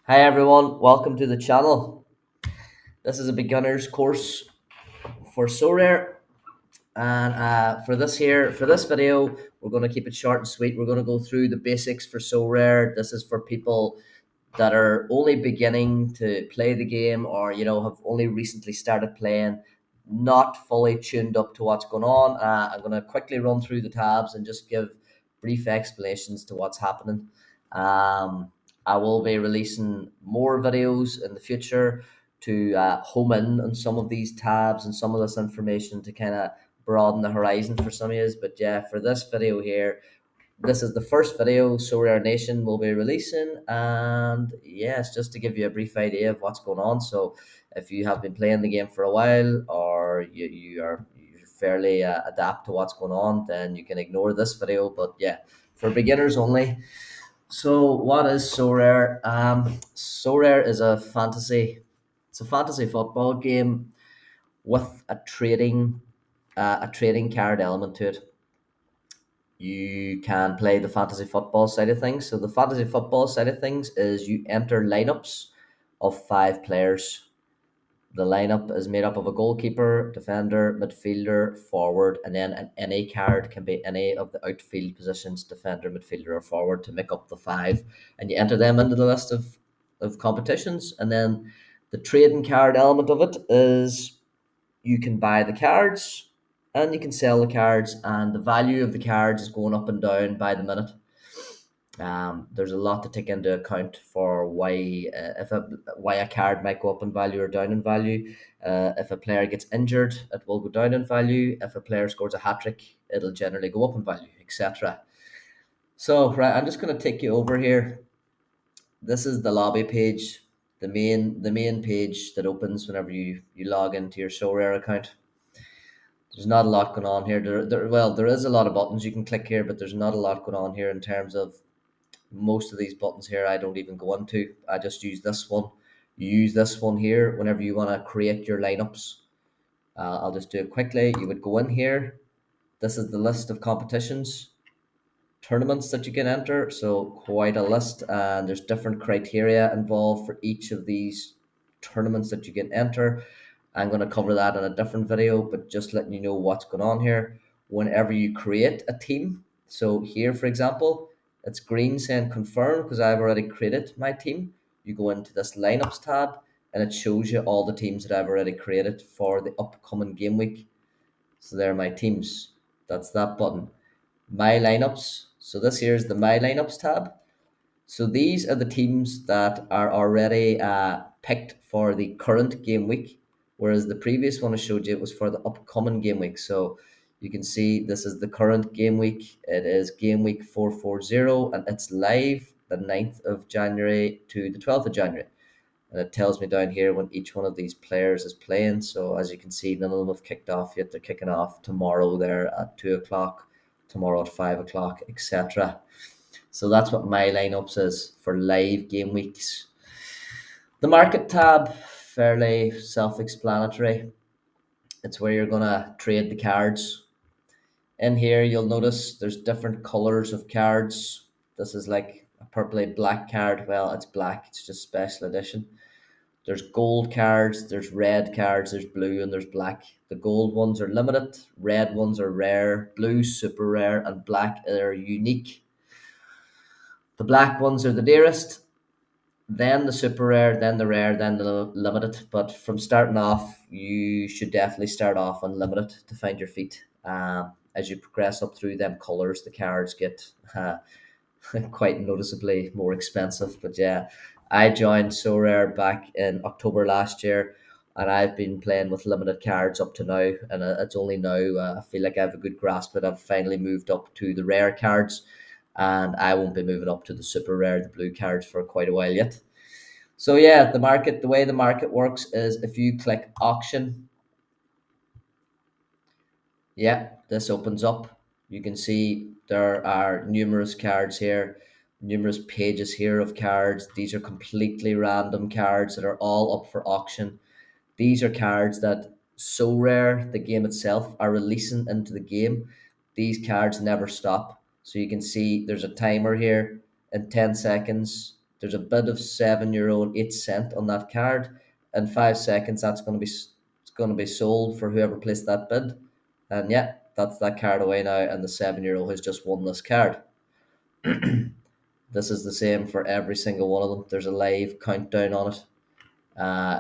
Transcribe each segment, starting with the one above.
Hi everyone, welcome to the channel. This is a beginner's course for Sorare, and for this video, we're going to keep it short and sweet. We're going to go through the basics for Sorare. This is for people that are only beginning to play the game, or have only recently started playing, not fully tuned up to what's going on. I'm going to quickly run through the tabs and just give brief explanations to what's happening. um, I will be releasing more videos in the future to home in on some of these tabs and some of this information to kind of broaden the horizon for some of you. But yeah, for this video here, this is the first video Sorare Nation will be releasing, and yes, just to give you a brief idea of what's going on. So if you have been playing the game for a while, or you fairly adapt to what's going on, then you can ignore this video. But yeah, for beginners only. So what is Sorare? Sorare is it's a fantasy football game with a trading card element to it. You can play the fantasy football side of things. So the fantasy football side of things is you enter lineups of 5 players. The lineup is made up of a goalkeeper, defender, midfielder, forward, and then any card can be any of the outfield positions, defender, midfielder, or forward, to make up the 5. And you enter them into the list of competitions. And then the trading card element of it is you can buy the cards and you can sell the cards, and the value of the cards is going up and down by the minute. There's a lot to take into account for why a card might go up in value or down in value. If a player gets injured, it will go down in value. If a player scores a hat trick, it'll generally go up in value, etc. So, right, I'm just going to take you over here. This is the lobby page, the main page that opens whenever you log into your Sorare account. There's not a lot going on here. There is a lot of buttons you can click here, but there's not a lot going on here in terms of most of these buttons here. I don't even go into. I just use this one. You use this one here whenever you want to create your lineups. I'll just do it quickly. You would go in here. This is the list of competitions, tournaments that you can enter. So quite a list, and there's different criteria involved for each of these tournaments that you can enter. I'm going to cover that in a different video, but just letting you know what's going on here. Whenever you create a team, so here, for example, it's green saying confirm because I've already created my team. You go into this lineups tab and it shows you all the teams that I've already created for the upcoming game week. So there are my teams. That's that button. My lineups. So this here is the My Lineups tab. So these are the teams that are already picked for the current game week, whereas the previous one I showed you was for the upcoming game week. So you can see this is the current game week. It is game week 440, and it's live the 9th of January to the 12th of January. And it tells me down here when each one of these players is playing. So as you can see, none of them have kicked off yet. They're kicking off tomorrow there at 2 o'clock, tomorrow at 5 o'clock, etc. So that's what my lineups is for live game weeks. The market tab, fairly self-explanatory. It's where you're gonna trade the cards. In here, you'll notice there's different colors of cards. This is like a purpley black card. Well, it's black. It's just special edition. There's gold cards, there's red cards, there's blue, and there's black. The gold ones are limited, red ones are rare, blue super rare, and black are unique. The black ones are the dearest, then the super rare, then the rare, then the limited. But from starting off, you should definitely start off on limited to find your feet. As you progress up through them colors, the cards get quite noticeably more expensive. But yeah, I joined Sorare back in October last year, and I've been playing with limited cards up to now. And it's only now I feel like I have a good grasp that I've finally moved up to the rare cards, and I won't be moving up to the super rare, the blue cards, for quite a while yet. So yeah, the way the market works is if you click auction, yeah, this opens up. You can see there are numerous cards here, numerous pages here of cards. These are completely random cards that are all up for auction. These are cards that Sorare, the game itself, are releasing into the game. These cards never stop. So you can see there's a timer here. In 10 seconds, There's a bid of €7.08 on that card. In 5 seconds, that's going to be it's going to be sold for whoever placed that bid. And yeah, that's that card away now, and the €7 has just won this card. This is the same for every single one of them. There's a live countdown on it.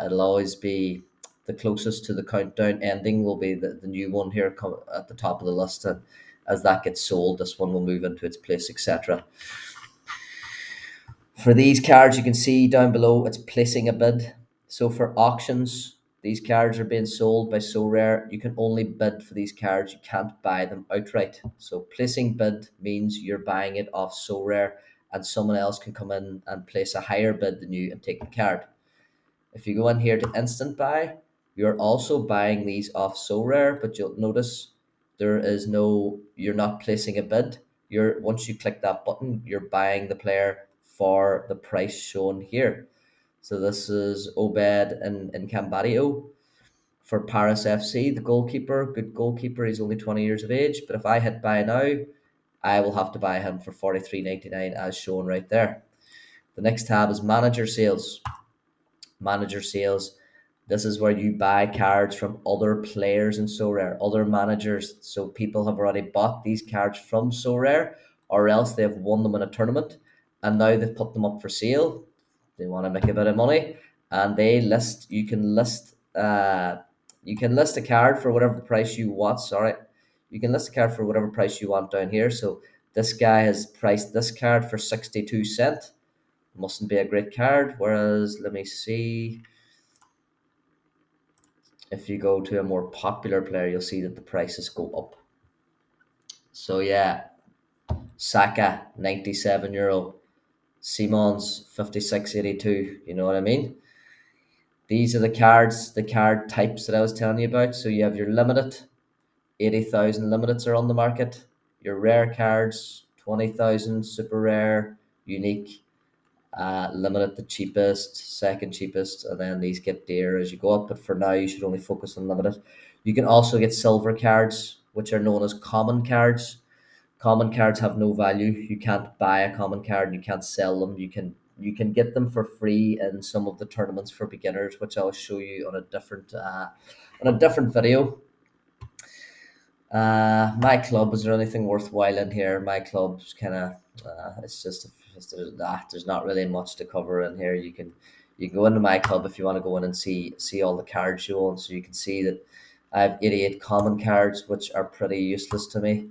It'll always be the closest to the countdown ending will be the new one here at the top of the list. And as that gets sold, this one will move into its place, etc. For these cards, you can see down below it's placing a bid. So for auctions, these cards are being sold by Sorare. You can only bid for these cards. You can't buy them outright. So placing bid means you're buying it off Sorare, and someone else can come in and place a higher bid than you and take the card. If you go in here to instant buy, you're also buying these off Sorare, but you'll notice you're not placing a bid. Once you click that button, you're buying the player for the price shown here. So this is Obed in Cambadio for Paris FC, the goalkeeper, good goalkeeper. He's only 20 years of age, but if I hit buy now, I will have to buy him for 43.99 as shown right there. The next tab is manager sales. Manager sales. This is where you buy cards from other players in Sorare, other managers. So people have already bought these cards from Sorare, or else they have won them in a tournament, and now they've put them up for sale. They want to make a bit of money, and they list. You can list a card for whatever price you want. Sorry, you can list a card for whatever price you want down here. So this guy has priced this card for 62 cents. Mustn't be a great card. Whereas, let me see. If you go to a more popular player, you'll see that the prices go up. So yeah, Saka €97, Simons 56.82. You know what I mean? These are the card types that I was telling you about. So you have your limited, 80,000 limiteds are on the market. Your rare cards, 20,000, super rare, unique, limited the cheapest, second cheapest, and then these get dear as you go up. But for now, you should only focus on limited. You can also get silver cards, which are known as common cards. Common cards have no value. You can't buy a common card. You can't sell them. You can get them for free in some of the tournaments for beginners, which I'll show you on a different video. My club, is there anything worthwhile in here? My club's kind of it's just there's not really much to cover in here. You can go into my club if you want to go in and see all the cards you own. So you can see that I have 88 common cards, which are pretty useless to me.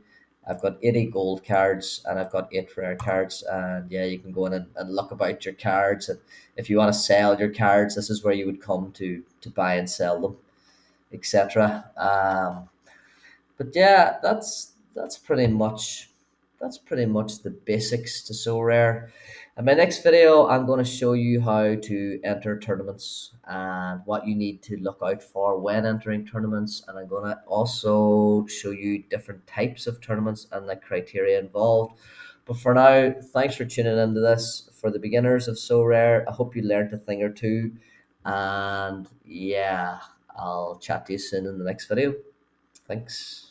I've got 80 gold cards and I've got 8 rare cards. And yeah, you can go in and look about your cards. And if you want to sell your cards, this is where you would come to buy and sell them, etc. But yeah, that's pretty much the basics to Sorare. In my next video, I'm going to show you how to enter tournaments and what you need to look out for when entering tournaments. And I'm going to also show you different types of tournaments and the criteria involved. But for now, thanks for tuning into this for the beginners of Sorare. I hope you learned a thing or two. And yeah, I'll chat to you soon in the next video. Thanks.